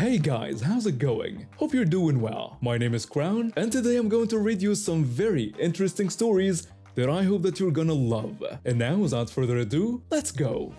Hey guys, how's it going? Hope you're doing well. My name is Crown, and today I'm going to read you some very interesting stories that I hope that you're gonna love. And now, without further ado, let's go!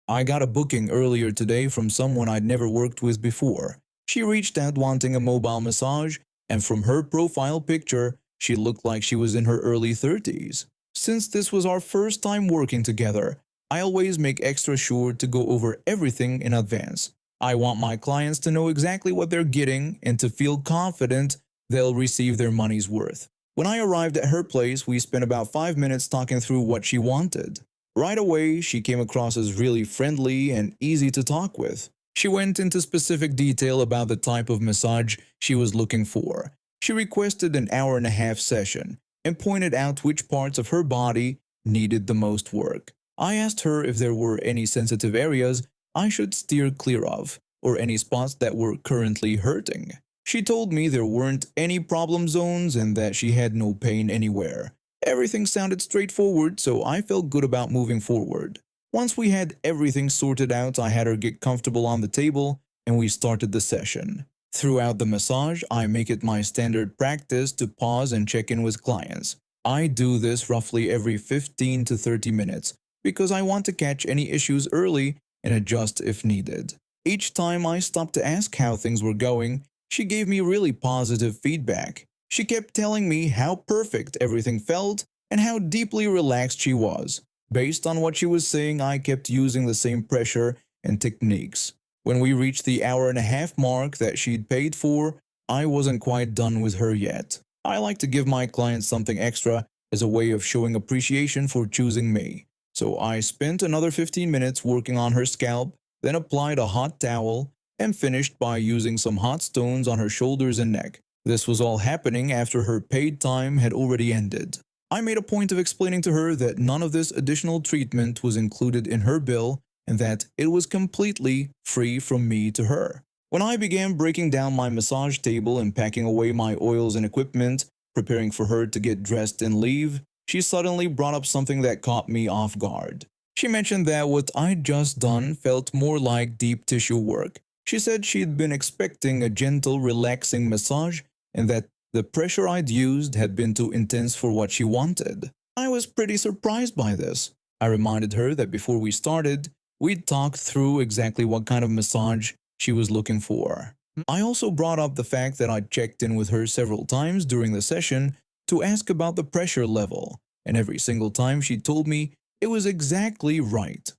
I got a booking earlier today from someone I'd never worked with before. She reached out wanting a mobile massage, and from her profile picture, she looked like she was in her early 30s. Since this was our first time working together, I always make extra sure to go over everything in advance. I want my clients to know exactly what they're getting and to feel confident they'll receive their money's worth. When I arrived at her place, we spent about 5 minutes talking through what she wanted. Right away, she came across as really friendly and easy to talk with. She went into specific detail about the type of massage she was looking for. She requested an hour-and-a-half session and pointed out which parts of her body needed the most work. I asked her if there were any sensitive areas I should steer clear of, or any spots that were currently hurting. She told me there weren't any problem zones and that she had no pain anywhere. Everything sounded straightforward, so I felt good about moving forward. Once we had everything sorted out, I had her get comfortable on the table and we started the session. Throughout the massage, I make it my standard practice to pause and check in with clients. I do this roughly every 15 to 30 minutes because I want to catch any issues early and adjust if needed. Each time I stopped to ask how things were going, she gave me really positive feedback. She kept telling me how perfect everything felt and how deeply relaxed she was. Based on what she was saying, I kept using the same pressure and techniques. When we reached the hour-and-a-half mark that she'd paid for, I wasn't quite done with her yet. I like to give my clients something extra as a way of showing appreciation for choosing me. So I spent another 15 minutes working on her scalp, then applied a hot towel, and finished by using some hot stones on her shoulders and neck. This was all happening after her paid time had already ended. I made a point of explaining to her that none of this additional treatment was included in her bill and that it was completely free from me to her. When I began breaking down my massage table and packing away my oils and equipment, preparing for her to get dressed and leave, she suddenly brought up something that caught me off guard. She mentioned that what I'd just done felt more like deep tissue work. She said she'd been expecting a gentle, relaxing massage and that the pressure I'd used had been too intense for what she wanted. I was pretty surprised by this. I reminded her that before we started, we'd talked through exactly what kind of massage she was looking for. I also brought up the fact that I'd checked in with her several times during the session to ask about the pressure level, and every single time she told me it was exactly right.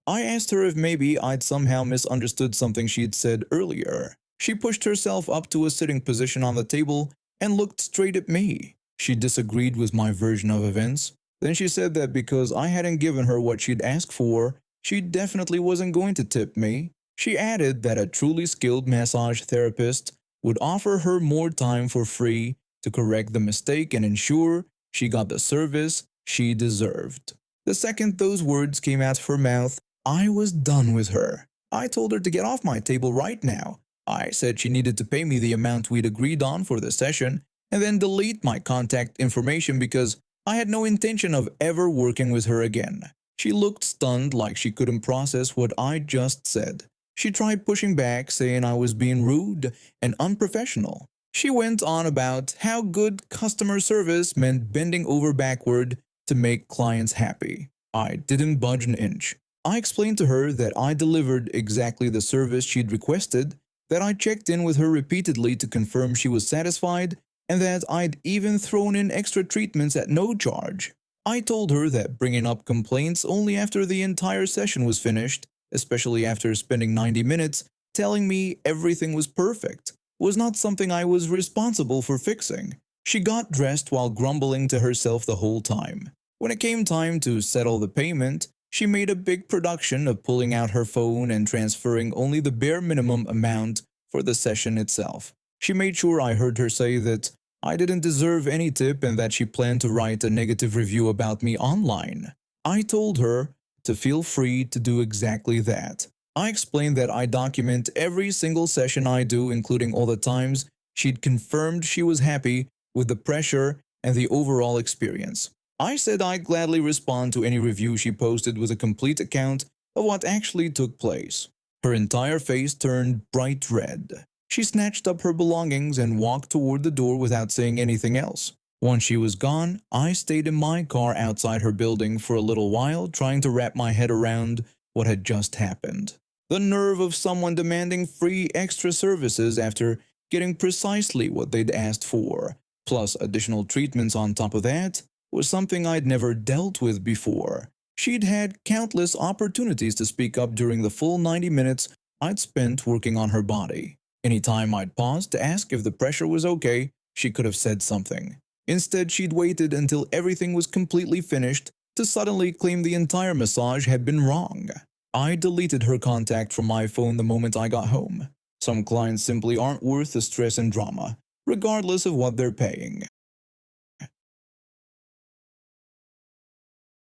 I asked her if maybe I'd somehow misunderstood something she'd said earlier. She pushed herself up to a sitting position on the table and looked straight at me. She disagreed with my version of events. Then she said that because I hadn't given her what she'd asked for, she definitely wasn't going to tip me. She added that a truly skilled massage therapist would offer her more time for free to correct the mistake and ensure she got the service she deserved. The second those words came out of her mouth, I was done with her. I told her to get off my table right now. I said she needed to pay me the amount we'd agreed on for the session and then delete my contact information because I had no intention of ever working with her again. She looked stunned, like she couldn't process what I just said. She tried pushing back, saying I was being rude and unprofessional. She went on about how good customer service meant bending over backward to make clients happy. I didn't budge an inch. I explained to her that I delivered exactly the service she'd requested, that I checked in with her repeatedly to confirm she was satisfied, and that I'd even thrown in extra treatments at no charge. I told her that bringing up complaints only after the entire session was finished, especially after spending 90 minutes telling me everything was perfect, was not something I was responsible for fixing. She got dressed while grumbling to herself the whole time. When it came time to settle the payment, she made a big production of pulling out her phone and transferring only the bare minimum amount for the session itself. She made sure I heard her say that I didn't deserve any tip and that she planned to write a negative review about me online. I told her to feel free to do exactly that. I explained that I document every single session I do, including all the times she'd confirmed she was happy with the pressure and the overall experience. I said I'd gladly respond to any review she posted with a complete account of what actually took place. Her entire face turned bright red. She snatched up her belongings and walked toward the door without saying anything else. Once she was gone, I stayed in my car outside her building for a little while, trying to wrap my head around what had just happened. The nerve of someone demanding free extra services after getting precisely what they'd asked for, plus additional treatments on top of that, was something I'd never dealt with before. She'd had countless opportunities to speak up during the full 90 minutes I'd spent working on her body. Anytime I'd paused to ask if the pressure was okay, she could have said something. Instead, she'd waited until everything was completely finished to suddenly claim the entire massage had been wrong. I deleted her contact from my phone the moment I got home. Some clients simply aren't worth the stress and drama, regardless of what they're paying.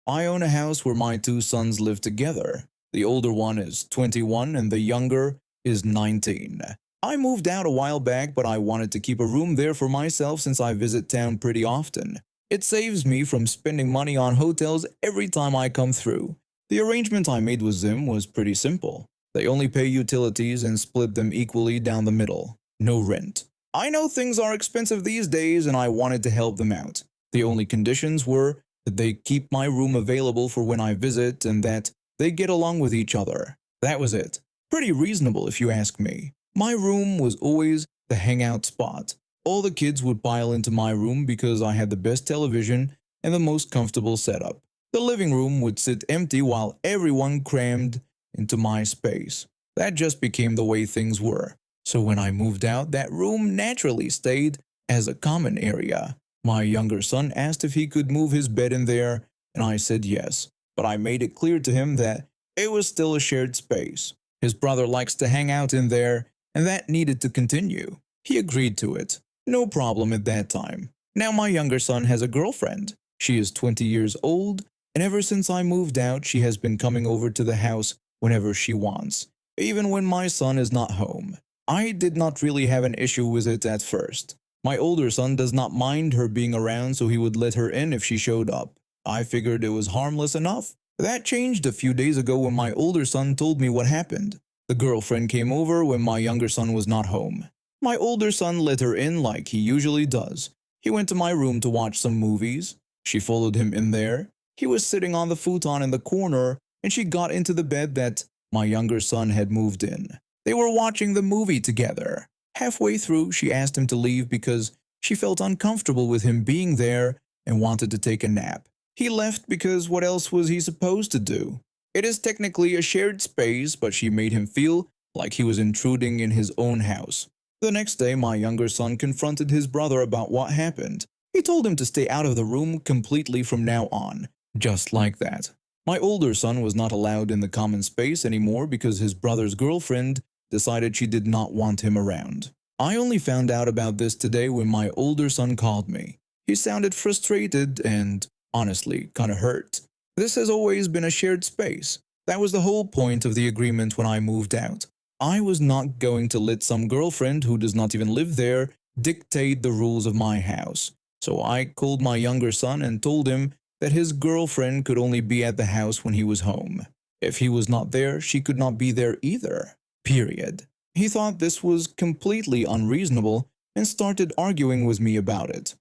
I own a house where my two sons live together. The older one is 21 and the younger is 19. I moved out a while back, but I wanted to keep a room there for myself since I visit town pretty often. It saves me from spending money on hotels every time I come through. The arrangement I made with them was pretty simple. They only pay utilities and split them equally down the middle. No rent. I know things are expensive these days and I wanted to help them out. The only conditions were that they keep my room available for when I visit and that they get along with each other. That was it. Pretty reasonable if you ask me. My room was always the hangout spot. All the kids would pile into my room because I had the best television and the most comfortable setup. The living room would sit empty while everyone crammed into my space. That just became the way things were. So when I moved out, that room naturally stayed as a common area. My younger son asked if he could move his bed in there, and I said yes, but I made it clear to him that it was still a shared space. His brother likes to hang out in there, and that needed to continue. He agreed to it. No problem at that time. Now my younger son has a girlfriend. She is 20 years old, and ever since I moved out, she has been coming over to the house whenever she wants, even when my son is not home. I did not really have an issue with it at first. My older son does not mind her being around, so he would let her in if she showed up. I figured it was harmless enough. That changed a few days ago when my older son told me what happened. The girlfriend came over when my younger son was not home. My older son let her in like he usually does. He went to my room to watch some movies. She followed him in there. He was sitting on the futon in the corner, and she got into the bed that my younger son had moved in. They were watching the movie together. Halfway through, she asked him to leave because she felt uncomfortable with him being there and wanted to take a nap. He left because what else was he supposed to do? It is technically a shared space, but she made him feel like he was intruding in his own house. The next day, my younger son confronted his brother about what happened. He told him to stay out of the room completely from now on, just like that. My older son was not allowed in the common space anymore because his brother's girlfriend decided she did not want him around. I only found out about this today when my older son called me. He sounded frustrated and, honestly, kind of hurt. This has always been a shared space. That was the whole point of the agreement when I moved out. I was not going to let some girlfriend who does not even live there dictate the rules of my house. So I called my younger son and told him that his girlfriend could only be at the house when he was home. If he was not there, she could not be there either. Period. He thought this was completely unreasonable and started arguing with me about it.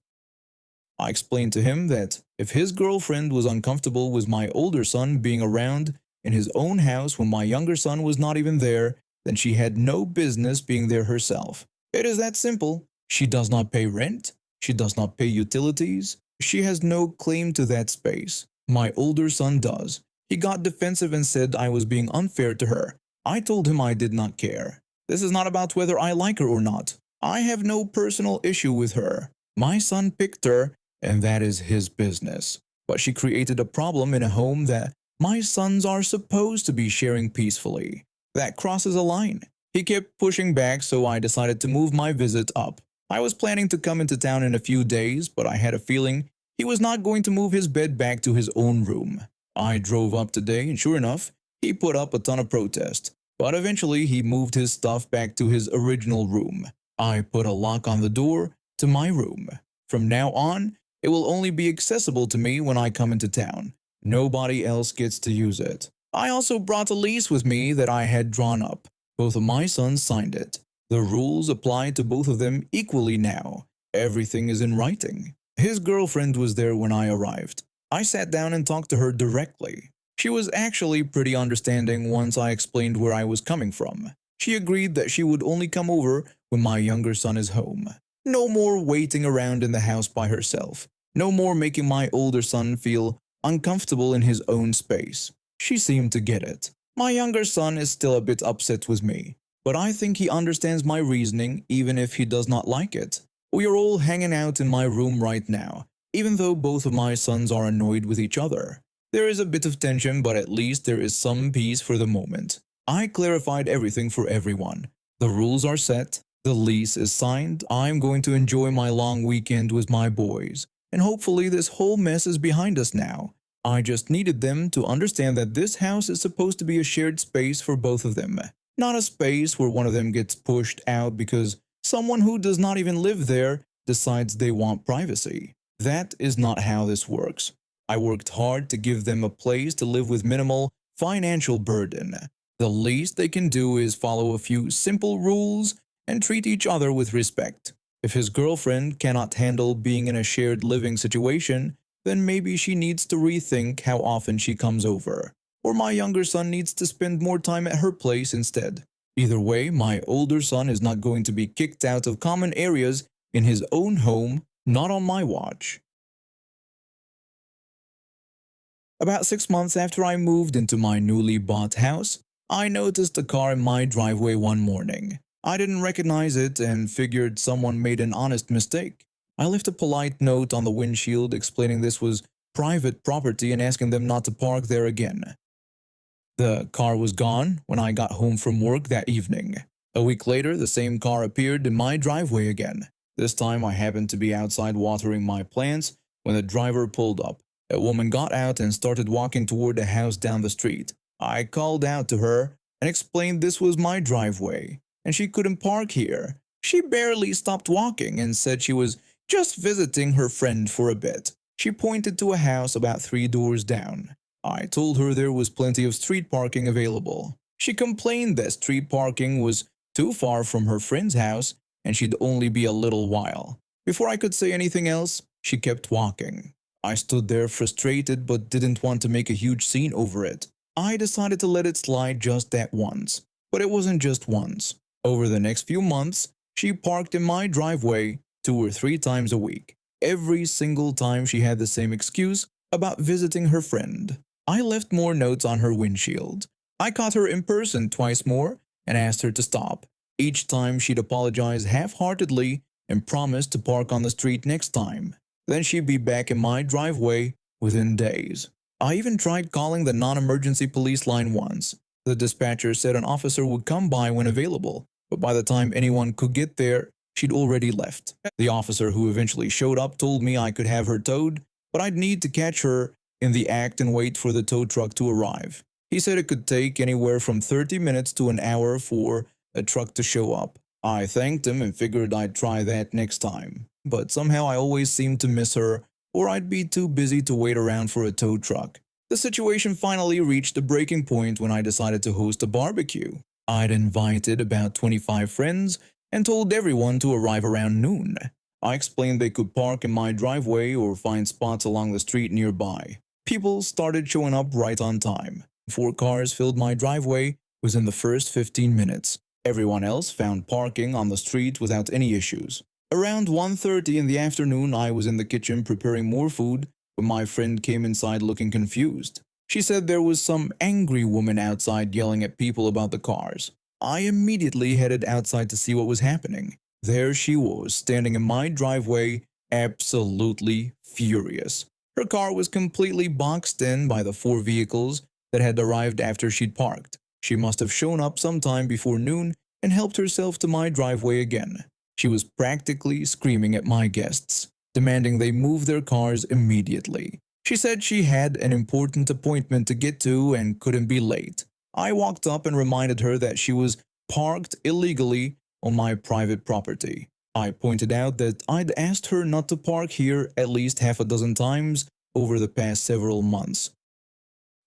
I explained to him that if his girlfriend was uncomfortable with my older son being around in his own house when my younger son was not even there, then she had no business being there herself. It is that simple. She does not pay rent. She does not pay utilities. She has no claim to that space. My older son does. He got defensive and said I was being unfair to her. I told him I did not care. This is not about whether I like her or not. I have no personal issue with her. My son picked her, and that is his business. But she created a problem in a home that my sons are supposed to be sharing peacefully. That crosses a line. He kept pushing back, so I decided to move my visit up. I was planning to come into town in a few days, but I had a feeling he was not going to move his bed back to his own room. I drove up today, and sure enough, he put up a ton of protest. But eventually, he moved his stuff back to his original room. I put a lock on the door to my room. From now on, It will only be accessible to me when I come into town. Nobody else gets to use it. I also brought a lease with me that I had drawn up. Both of my sons signed it. The rules apply to both of them equally now. Everything is in writing. His girlfriend was there when I arrived. I sat down and talked to her directly. She was actually pretty understanding once I explained where I was coming from. She agreed that she would only come over when my younger son is home. No more waiting around in the house by herself. No more making my older son feel uncomfortable in his own space. She seemed to get it. My younger son is still a bit upset with me, but I think he understands my reasoning even if he does not like it. We are all hanging out in my room right now, even though both of my sons are annoyed with each other. There is a bit of tension, but at least there is some peace for the moment. I clarified everything for everyone. The rules are set, the lease is signed, I'm going to enjoy my long weekend with my boys, and hopefully this whole mess is behind us now. I just needed them to understand that this house is supposed to be a shared space for both of them, not a space where one of them gets pushed out because someone who does not even live there decides they want privacy. That is not how this works. I worked hard to give them a place to live with minimal financial burden. The least they can do is follow a few simple rules and treat each other with respect. If his girlfriend cannot handle being in a shared living situation, then maybe she needs to rethink how often she comes over. Or my younger son needs to spend more time at her place instead. Either way, my older son is not going to be kicked out of common areas in his own home, not on my watch. About 6 months after I moved into my newly bought house, I noticed a car in my driveway one morning. I didn't recognize it and figured someone made an honest mistake. I left a polite note on the windshield explaining this was private property and asking them not to park there again. The car was gone when I got home from work that evening. A week later, the same car appeared in my driveway again. This time I happened to be outside watering my plants when the driver pulled up. A woman got out and started walking toward the house down the street. I called out to her and explained this was my driveway and she couldn't park here. She barely stopped walking and said she was just visiting her friend for a bit. She pointed to a house about 3 doors down. I told her there was plenty of street parking available. She complained that street parking was too far from her friend's house and she'd only be a little while. Before I could say anything else, she kept walking. I stood there frustrated but didn't want to make a huge scene over it. I decided to let it slide just that once. But it wasn't just once. Over the next few months, she parked in my driveway 2 or 3 times a week. Every single time she had the same excuse about visiting her friend. I left more notes on her windshield. I caught her in person twice more and asked her to stop. Each time she'd apologize half-heartedly and promise to park on the street next time. Then she'd be back in my driveway within days. I even tried calling the non-emergency police line once. The dispatcher said an officer would come by when available, but by the time anyone could get there, she'd already left. The officer who eventually showed up told me I could have her towed, but I'd need to catch her in the act and wait for the tow truck to arrive. He said it could take anywhere from 30 minutes to an hour for a truck to show up. I thanked him and figured I'd try that next time. But somehow I always seemed to miss her, or I'd be too busy to wait around for a tow truck. The situation finally reached a breaking point when I decided to host a barbecue. I'd invited about 25 friends and told everyone to arrive around noon. I explained they could park in my driveway or find spots along the street nearby. People started showing up right on time. 4 cars filled my driveway within the first 15 minutes. Everyone else found parking on the street without any issues. Around 1:30 in the afternoon, I was in the kitchen preparing more food when my friend came inside looking confused. She said there was some angry woman outside yelling at people about the cars. I immediately headed outside to see what was happening. There she was, standing in my driveway, absolutely furious. Her car was completely boxed in by the 4 vehicles that had arrived after she'd parked. She must have shown up sometime before noon and helped herself to my driveway again. She was practically screaming at my guests, demanding they move their cars immediately. She said she had an important appointment to get to and couldn't be late. I walked up and reminded her that she was parked illegally on my private property. I pointed out that I'd asked her not to park here at least half a dozen times over the past several months.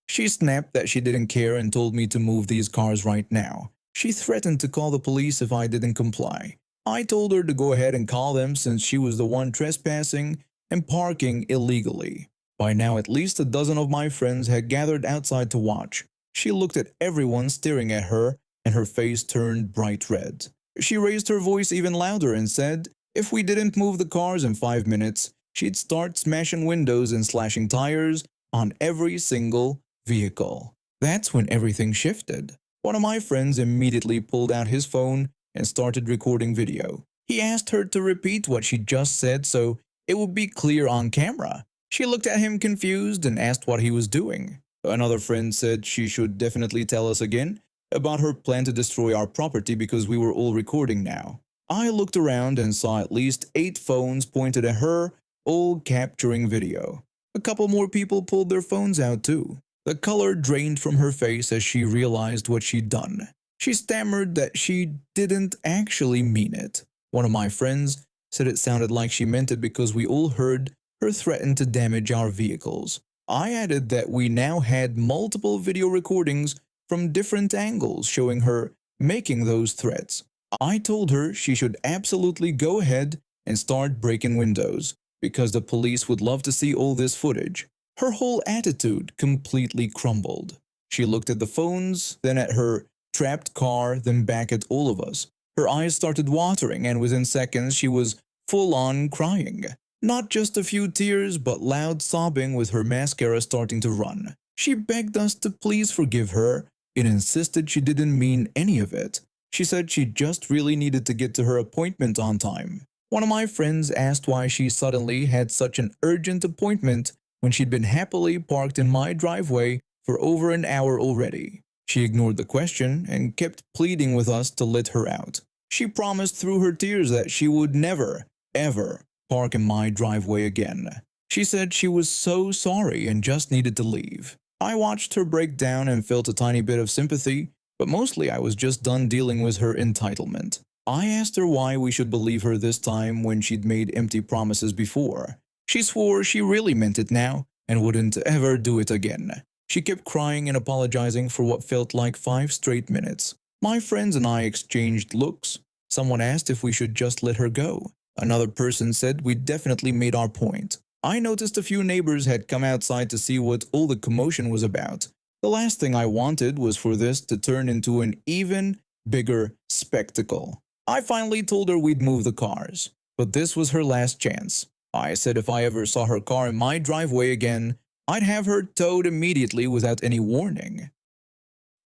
She snapped that she didn't care and told me to move these cars right now. She threatened to call the police if I didn't comply. I told her to go ahead and call them since she was the one trespassing and parking illegally. By now, at least a dozen of my friends had gathered outside to watch. She looked at everyone staring at her, and her face turned bright red. She raised her voice even louder and said if we didn't move the cars in 5 minutes, she'd start smashing windows and slashing tires on every single vehicle. That's when everything shifted. One of my friends immediately pulled out his phone and started recording video. He asked her to repeat what she just said so it would be clear on camera. She looked at him confused and asked what he was doing. Another friend said she should definitely tell us again about her plan to destroy our property because we were all recording now. I looked around and saw at least 8 phones pointed at her, all capturing video. A couple more people pulled their phones out too. The color drained from her face as she realized what she'd done. She stammered that she didn't actually mean it. One of my friends said it sounded like she meant it because we all heard her threaten to damage our vehicles. I added that we now had multiple video recordings from different angles showing her making those threats. I told her she should absolutely go ahead and start breaking windows because the police would love to see all this footage. Her whole attitude completely crumbled. She looked at the phones, then at her trapped car, then back at all of us. Her eyes started watering, and within seconds she was full-on crying. Not just a few tears, but loud sobbing with her mascara starting to run. She begged us to please forgive her and insisted she didn't mean any of it. She said she just really needed to get to her appointment on time. One of my friends asked why she suddenly had such an urgent appointment when she'd been happily parked in my driveway for over an hour already. She ignored the question and kept pleading with us to let her out. She promised through her tears that she would never, ever park in my driveway again. She said she was so sorry and just needed to leave. I watched her break down and felt a tiny bit of sympathy, but mostly I was just done dealing with her entitlement. I asked her why we should believe her this time when she'd made empty promises before. She swore she really meant it now and wouldn't ever do it again. She kept crying and apologizing for what felt like 5 straight minutes. My friends and I exchanged looks. Someone asked if we should just let her go. Another person said we definitely made our point. I noticed a few neighbors had come outside to see what all the commotion was about. The last thing I wanted was for this to turn into an even bigger spectacle. I finally told her we'd move the cars, but this was her last chance. I said if I ever saw her car in my driveway again, I'd have her towed immediately without any warning.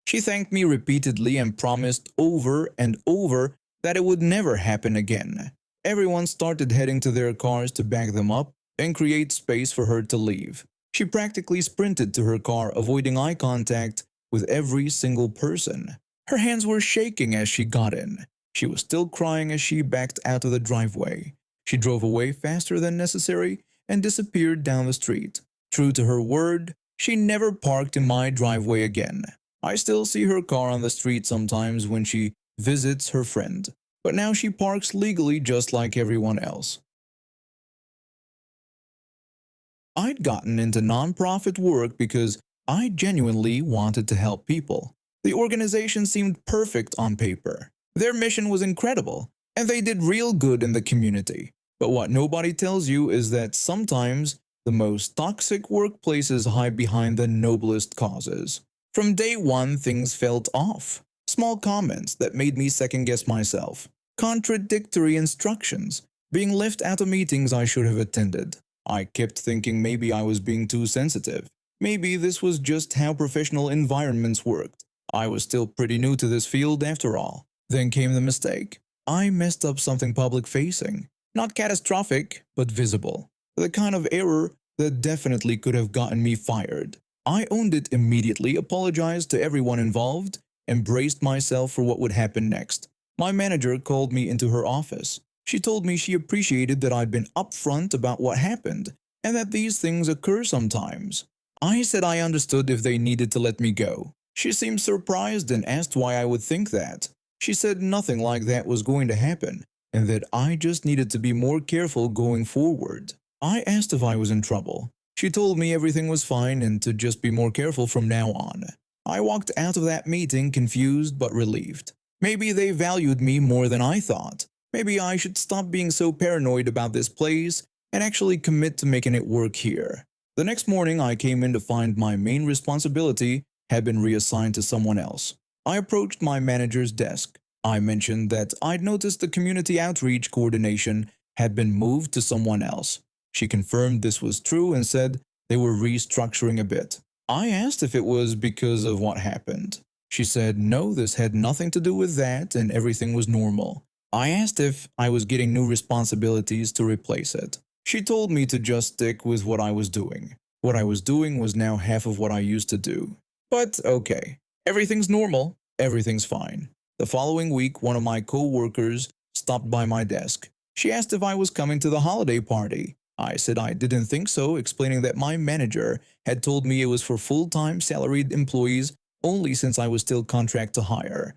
She thanked me repeatedly and promised over and over that it would never happen again. Everyone started heading to their cars to back them up and create space for her to leave. She practically sprinted to her car, avoiding eye contact with every single person. Her hands were shaking as she got in. She was still crying as she backed out of the driveway. She drove away faster than necessary and disappeared down the street. True to her word, she never parked in my driveway again. I still see her car on the street sometimes when she visits her friend, but now she parks legally just like everyone else. I'd gotten into nonprofit work because I genuinely wanted to help people. The organization seemed perfect on paper. Their mission was incredible, and they did real good in the community. But what nobody tells you is that sometimes the most toxic workplaces hide behind the noblest causes. From day one, things felt off. Small comments that made me second-guess myself. Contradictory instructions. Being left out of meetings I should have attended. I kept thinking maybe I was being too sensitive. Maybe this was just how professional environments worked. I was still pretty new to this field after all. Then came the mistake. I messed up something public-facing. Not catastrophic, but visible. The kind of error that definitely could have gotten me fired. I owned it immediately, apologized to everyone involved, and braced myself for what would happen next. My manager called me into her office. She told me she appreciated that I'd been upfront about what happened and that these things occur sometimes. I said I understood if they needed to let me go. She seemed surprised and asked why I would think that. She said nothing like that was going to happen and that I just needed to be more careful going forward. I asked if I was in trouble. She told me everything was fine and to just be more careful from now on. I walked out of that meeting confused but relieved. Maybe they valued me more than I thought. Maybe I should stop being so paranoid about this place and actually commit to making it work here. The next morning, I came in to find my main responsibility had been reassigned to someone else. I approached my manager's desk. I mentioned that I'd noticed the community outreach coordination had been moved to someone else. She confirmed this was true and said they were restructuring a bit. I asked if it was because of what happened. She said no, this had nothing to do with that and everything was normal. I asked if I was getting new responsibilities to replace it. She told me to just stick with what I was doing. What I was doing was now half of what I used to do. But okay, everything's normal, everything's fine. The following week, one of my co-workers stopped by my desk. She asked if I was coming to the holiday party. I said I didn't think so, explaining that my manager had told me it was for full-time salaried employees only since I was still contract to hire.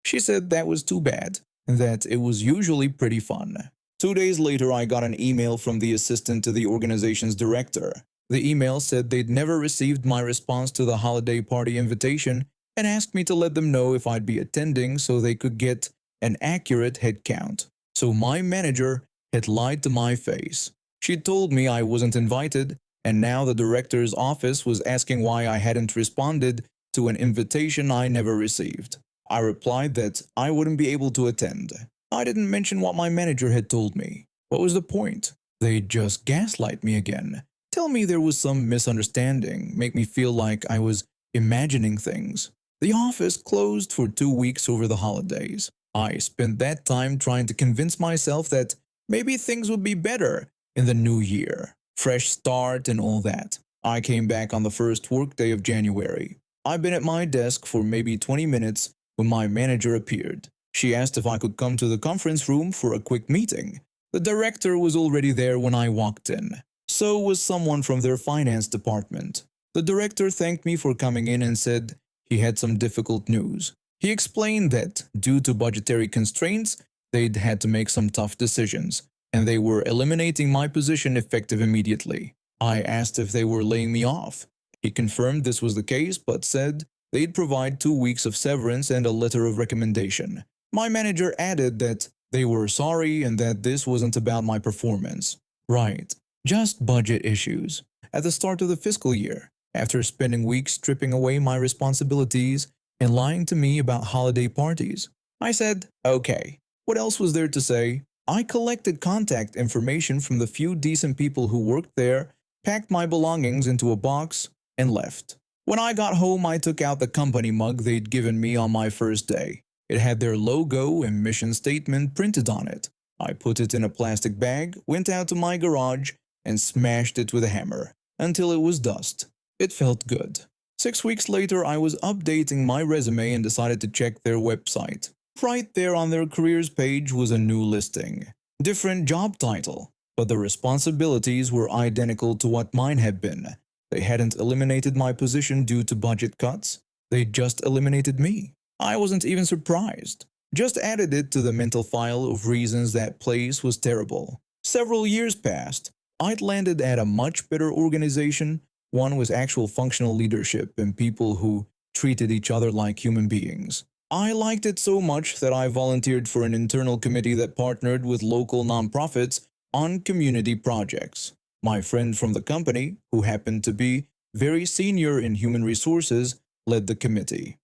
She said that was too bad, and that it was usually pretty fun. 2 days later, I got an email from the assistant to the organization's director. The email said they'd never received my response to the holiday party invitation and asked me to let them know if I'd be attending so they could get an accurate head count. So my manager had lied to my face. She'd told me I wasn't invited, and now the director's office was asking why I hadn't responded to an invitation I never received. I replied that I wouldn't be able to attend. I didn't mention what my manager had told me. What was the point? They'd just gaslight me again. Tell me there was some misunderstanding, make me feel like I was imagining things. The office closed for 2 weeks over the holidays. I spent that time trying to convince myself that maybe things would be better in the new year. Fresh start and all that. I came back on the first workday of January. I'd been at my desk for maybe 20 minutes when my manager appeared. She asked if I could come to the conference room for a quick meeting. The director was already there when I walked in. So was someone from their finance department. The director thanked me for coming in and said he had some difficult news. He explained that, due to budgetary constraints, they'd had to make some tough decisions, and they were eliminating my position effective immediately. I asked if they were laying me off. He confirmed this was the case, but said they'd provide 2 weeks of severance and a letter of recommendation. My manager added that they were sorry and that this wasn't about my performance. Right, just budget issues. At the start of the fiscal year, after spending weeks stripping away my responsibilities and lying to me about holiday parties, I said, okay, what else was there to say? I collected contact information from the few decent people who worked there, packed my belongings into a box, and left. When I got home, I took out the company mug they'd given me on my first day. It had their logo and mission statement printed on it. I put it in a plastic bag, went out to my garage, and smashed it with a hammer until it was dust. It felt good. 6 weeks later, I was updating my resume and decided to check their website. Right there on their careers page was a new listing. Different job title, but the responsibilities were identical to what mine had been. They hadn't eliminated my position due to budget cuts. They just eliminated me. I wasn't even surprised. Just added it to the mental file of reasons that place was terrible. Several years passed. I'd landed at a much better organization, one with actual functional leadership and people who treated each other like human beings. I liked it so much that I volunteered for an internal committee that partnered with local nonprofits on community projects. My friend from the company, who happened to be very senior in human resources, led the committee.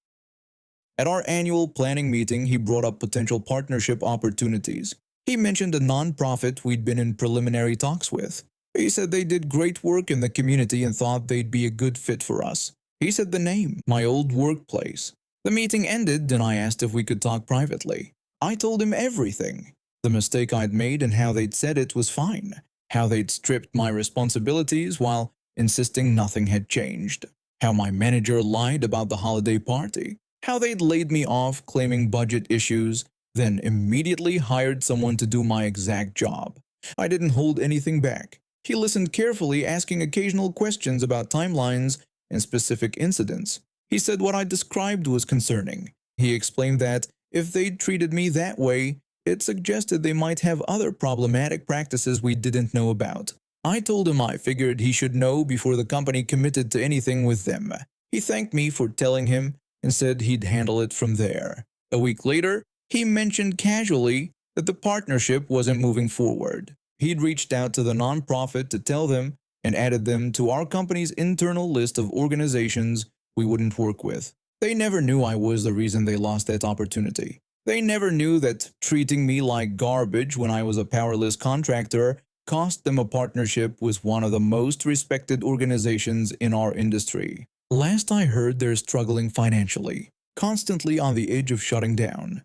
At our annual planning meeting, he brought up potential partnership opportunities. He mentioned a nonprofit we'd been in preliminary talks with. He said they did great work in the community and thought they'd be a good fit for us. He said the name, my old workplace. The meeting ended and I asked if we could talk privately. I told him everything. The mistake I'd made and how they'd said it was fine. How they'd stripped my responsibilities while insisting nothing had changed. How my manager lied about the holiday party. How they'd laid me off claiming budget issues, then immediately hired someone to do my exact job. I didn't hold anything back. He listened carefully, asking occasional questions about timelines and specific incidents. He said what I described was concerning. He explained that if they'd treated me that way, It suggested they might have other problematic practices we didn't know about. I told him I figured he should know before the company committed to anything with them. He thanked me for telling him and said he'd handle it from there. A week later, he mentioned casually that the partnership wasn't moving forward. He'd reached out to the nonprofit to tell them and added them to our company's internal list of organizations we wouldn't work with. They never knew I was the reason they lost that opportunity. They never knew that treating me like garbage when I was a powerless contractor cost them a partnership with one of the most respected organizations in our industry. Last I heard, they're struggling financially, constantly on the edge of shutting down.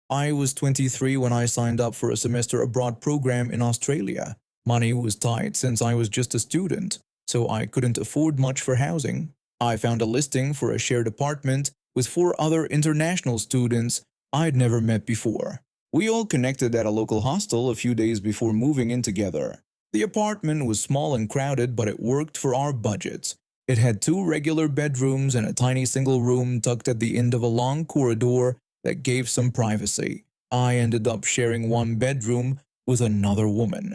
I was 23 when I signed up for a semester abroad program in Australia. Money was tight since I was just a student, so I couldn't afford much for housing. I found a listing for a shared apartment with 4 other international students I'd never met before. We all connected at a local hostel a few days before moving in together. The apartment was small and crowded, but it worked for our budgets. It had 2 regular bedrooms and a tiny single room tucked at the end of a long corridor that gave some privacy. I ended up sharing one bedroom with another woman.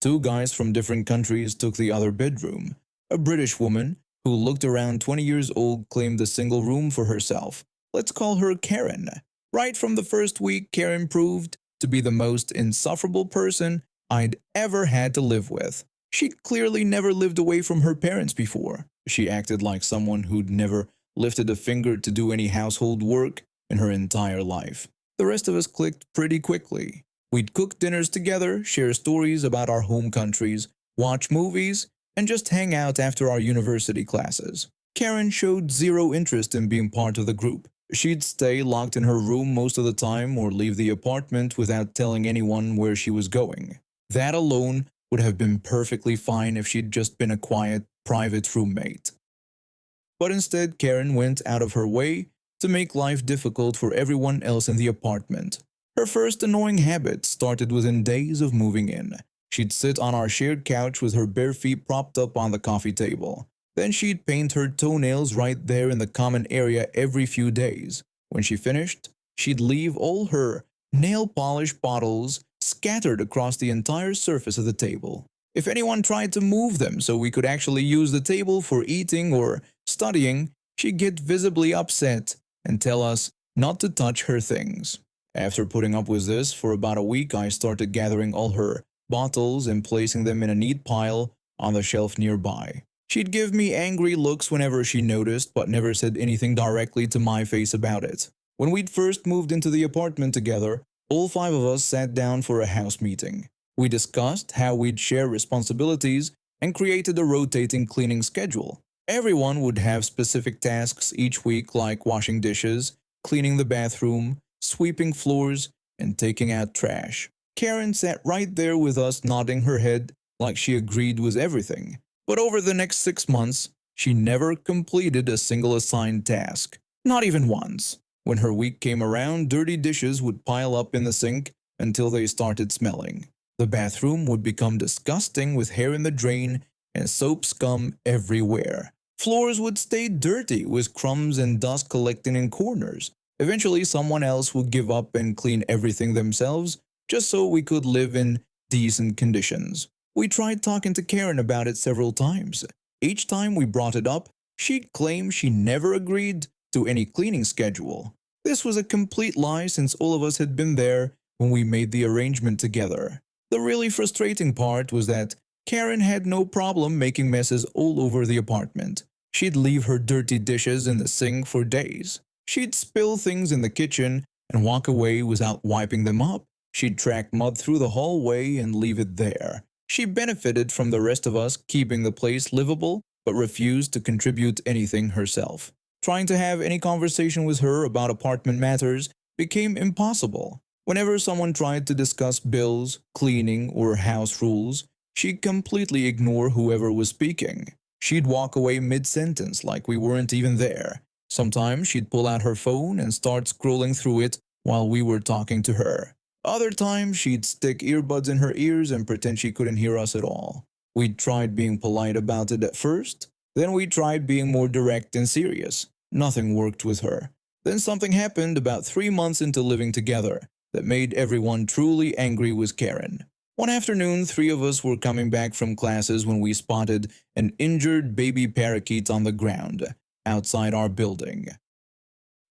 2 guys from different countries took the other bedroom. A British woman, who looked around 20 years old, claimed the single room for herself. Let's call her Karen. Right from the first week, Karen proved to be the most insufferable person I'd ever had to live with. She'd clearly never lived away from her parents before. She acted like someone who'd never lifted a finger to do any household work in her entire life. The rest of us clicked pretty quickly. We'd cook dinners together, share stories about our home countries, watch movies, and just hang out after our university classes. Karen showed zero interest in being part of the group. She'd stay locked in her room most of the time or leave the apartment without telling anyone where she was going. That alone would have been perfectly fine if she'd just been a quiet, private roommate. But instead, Karen went out of her way to make life difficult for everyone else in the apartment. Her first annoying habit started within days of moving in. She'd sit on our shared couch with her bare feet propped up on the coffee table. Then she'd paint her toenails right there in the common area every few days. When she finished, she'd leave all her nail polish bottles scattered across the entire surface of the table. If anyone tried to move them so we could actually use the table for eating or studying, she'd get visibly upset and tell us not to touch her things. After putting up with this for about a week, I started gathering all her bottles and placing them in a neat pile on the shelf nearby. She'd give me angry looks whenever she noticed, but never said anything directly to my face about it. When we'd first moved into the apartment together, all 5 of us sat down for a house meeting. We discussed how we'd share responsibilities and created a rotating cleaning schedule. Everyone would have specific tasks each week, like washing dishes, cleaning the bathroom, sweeping floors, and taking out trash. Karen sat right there with us, nodding her head like she agreed with everything. But over the next 6 months, she never completed a single assigned task. Not even once. When her week came around, dirty dishes would pile up in the sink until they started smelling. The bathroom would become disgusting with hair in the drain and soap scum everywhere. Floors would stay dirty with crumbs and dust collecting in corners. Eventually, someone else would give up and clean everything themselves just so we could live in decent conditions. We tried talking to Karen about it several times. Each time we brought it up, she'd claim she never agreed to any cleaning schedule. This was a complete lie since all of us had been there when we made the arrangement together. The really frustrating part was that Karen had no problem making messes all over the apartment. She'd leave her dirty dishes in the sink for days. She'd spill things in the kitchen and walk away without wiping them up. She'd track mud through the hallway and leave it there. She benefited from the rest of us keeping the place livable, but refused to contribute anything herself. Trying to have any conversation with her about apartment matters became impossible. Whenever someone tried to discuss bills, cleaning, or house rules, she'd completely ignore whoever was speaking. She'd walk away mid-sentence like we weren't even there. Sometimes she'd pull out her phone and start scrolling through it while we were talking to her. Other times, she'd stick earbuds in her ears and pretend she couldn't hear us at all. We'd tried being polite about it at first, then we tried being more direct and serious. Nothing worked with her. Then something happened about 3 months into living together that made everyone truly angry with Karen. One afternoon, three of us were coming back from classes when we spotted an injured baby parakeet on the ground outside our building.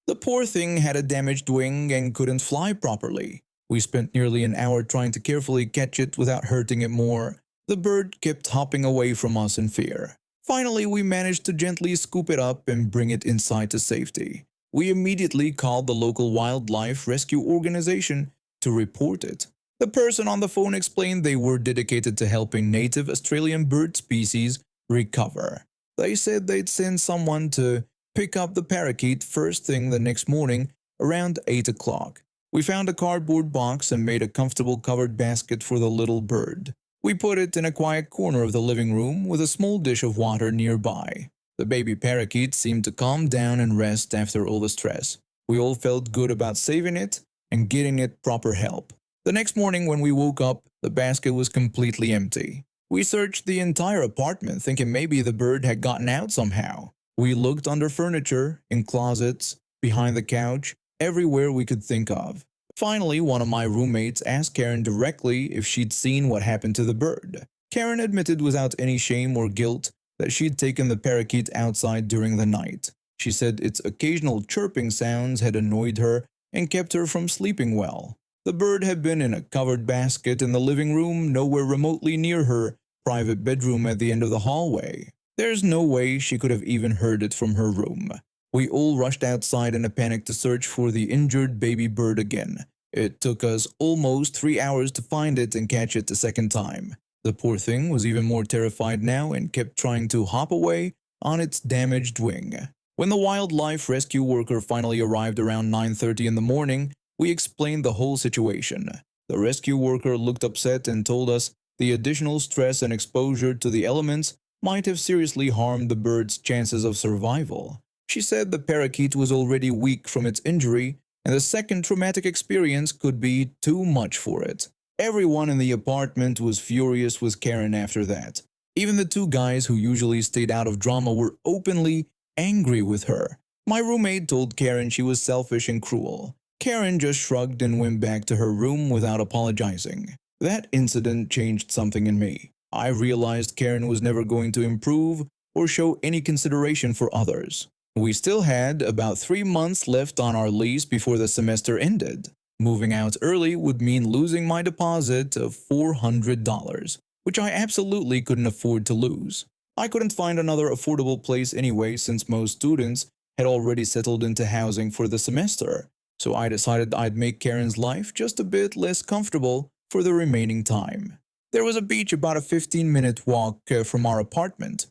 The poor thing had a damaged wing and couldn't fly properly. We spent nearly an hour trying to carefully catch it without hurting it more. The bird kept hopping away from us in fear. Finally, we managed to gently scoop it up and bring it inside to safety. We immediately called the local wildlife rescue organization to report it. The person on the phone explained they were dedicated to helping native Australian bird species recover. They said they'd send someone to pick up the parakeet first thing the next morning around 8 o'clock. We found a cardboard box and made a comfortable covered basket for the little bird. We put it in a quiet corner of the living room with a small dish of water nearby. The baby parakeet seemed to calm down and rest after all the stress. We all felt good about saving it and getting it proper help. The next morning when we woke up, the basket was completely empty. We searched the entire apartment thinking maybe the bird had gotten out somehow. We looked under furniture, in closets, behind the couch, everywhere we could think of. Finally, one of my roommates asked Karen directly if she'd seen what happened to the bird. Karen admitted without any shame or guilt that she'd taken the parakeet outside during the night. She said its occasional chirping sounds had annoyed her and kept her from sleeping well. The bird had been in a covered basket in the living room, nowhere remotely near her private bedroom at the end of the hallway. There's no way she could have even heard it from her room. We all rushed outside in a panic to search for the injured baby bird again. It took us almost 3 hours to find it and catch it the second time. The poor thing was even more terrified now and kept trying to hop away on its damaged wing. When the wildlife rescue worker finally arrived around 9:30 in the morning, we explained the whole situation. The rescue worker looked upset and told us the additional stress and exposure to the elements might have seriously harmed the bird's chances of survival. She said the parakeet was already weak from its injury, and the second traumatic experience could be too much for it. Everyone in the apartment was furious with Karen after that. Even the two guys who usually stayed out of drama were openly angry with her. My roommate told Karen she was selfish and cruel. Karen just shrugged and went back to her room without apologizing. That incident changed something in me. I realized Karen was never going to improve or show any consideration for others. We still had about 3 months left on our lease before the semester ended. Moving out early would mean losing my deposit of $400, which I absolutely couldn't afford to lose. I couldn't find another affordable place anyway since most students had already settled into housing for the semester, so I decided I'd make Karen's life just a bit less comfortable for the remaining time. There was a beach about a 15-minute walk from our apartment.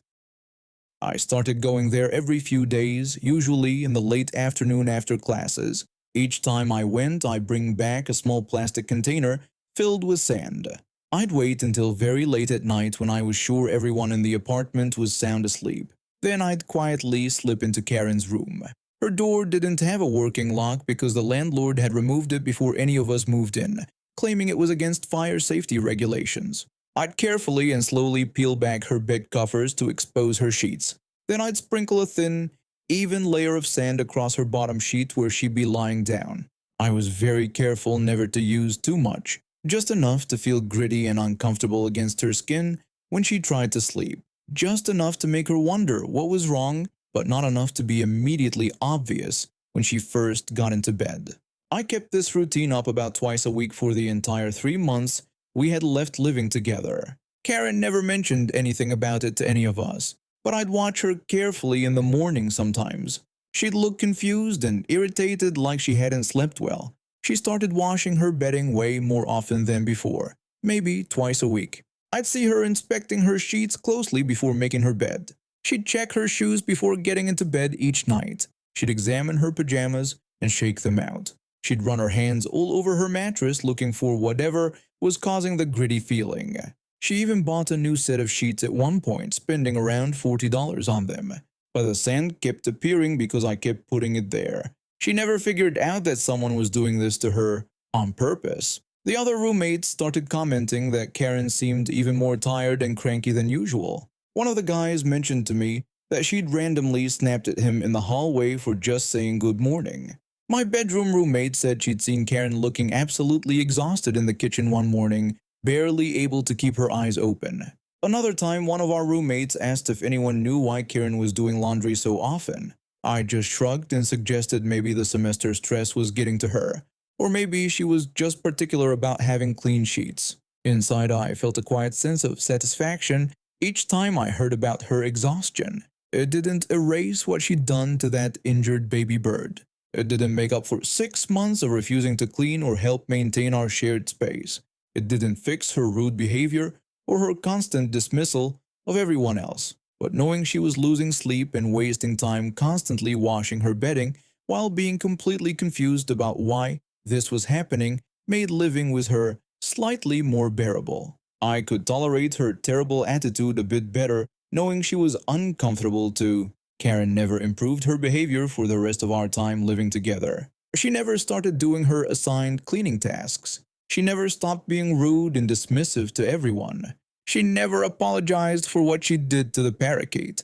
I started going there every few days, usually in the late afternoon after classes. Each time I went, I'd bring back a small plastic container filled with sand. I'd wait until very late at night when I was sure everyone in the apartment was sound asleep. Then I'd quietly slip into Karen's room. Her door didn't have a working lock because the landlord had removed it before any of us moved in, claiming it was against fire safety regulations. I'd carefully and slowly peel back her bed covers to expose her sheets. Then I'd sprinkle a thin, even layer of sand across her bottom sheet where she'd be lying down. I was very careful never to use too much, just enough to feel gritty and uncomfortable against her skin when she tried to sleep. Just enough to make her wonder what was wrong, but not enough to be immediately obvious when she first got into bed. I kept this routine up about twice a week for the entire 3 months we had left living together. Karen never mentioned anything about it to any of us, but I'd watch her carefully in the morning sometimes. She'd look confused and irritated like she hadn't slept well. She started washing her bedding way more often than before, maybe twice a week. I'd see her inspecting her sheets closely before making her bed. She'd check her shoes before getting into bed each night. She'd examine her pajamas and shake them out. She'd run her hands all over her mattress looking for whatever was causing the gritty feeling. She even bought a new set of sheets at one point, spending around $40 on them. But the sand kept appearing because I kept putting it there. She never figured out that someone was doing this to her on purpose. The other roommates started commenting that Karen seemed even more tired and cranky than usual. One of the guys mentioned to me that she'd randomly snapped at him in the hallway for just saying good morning. My bedroom roommate said she'd seen Karen looking absolutely exhausted in the kitchen one morning, barely able to keep her eyes open. Another time, one of our roommates asked if anyone knew why Karen was doing laundry so often. I just shrugged and suggested maybe the semester stress was getting to her, or maybe she was just particular about having clean sheets. Inside, I felt a quiet sense of satisfaction each time I heard about her exhaustion. It didn't erase what she'd done to that injured baby bird. It didn't make up for 6 months of refusing to clean or help maintain our shared space. It didn't fix her rude behavior or her constant dismissal of everyone else. But knowing she was losing sleep and wasting time constantly washing her bedding while being completely confused about why this was happening made living with her slightly more bearable. I could tolerate her terrible attitude a bit better knowing she was uncomfortable too. Karen never improved her behavior for the rest of our time living together. She never started doing her assigned cleaning tasks. She never stopped being rude and dismissive to everyone. She never apologized for what she did to the parakeet.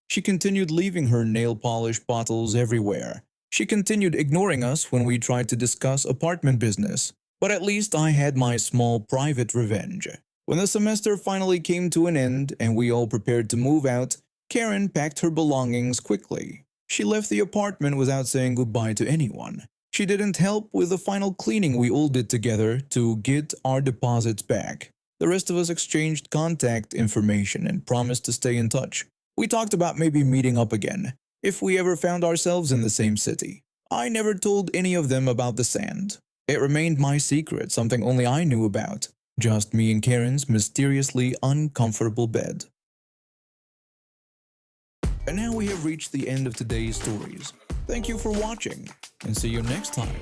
She continued leaving her nail polish bottles everywhere. She continued ignoring us when we tried to discuss apartment business. But at least I had my small private revenge. When the semester finally came to an end and we all prepared to move out, Karen packed her belongings quickly. She left the apartment without saying goodbye to anyone. She didn't help with the final cleaning we all did together to get our deposits back. The rest of us exchanged contact information and promised to stay in touch. We talked about maybe meeting up again, if we ever found ourselves in the same city. I never told any of them about the sand. It remained my secret, something only I knew about. Just me and Karen's mysteriously uncomfortable bed. And now we have reached the end of today's stories. Thank you for watching, and see you next time.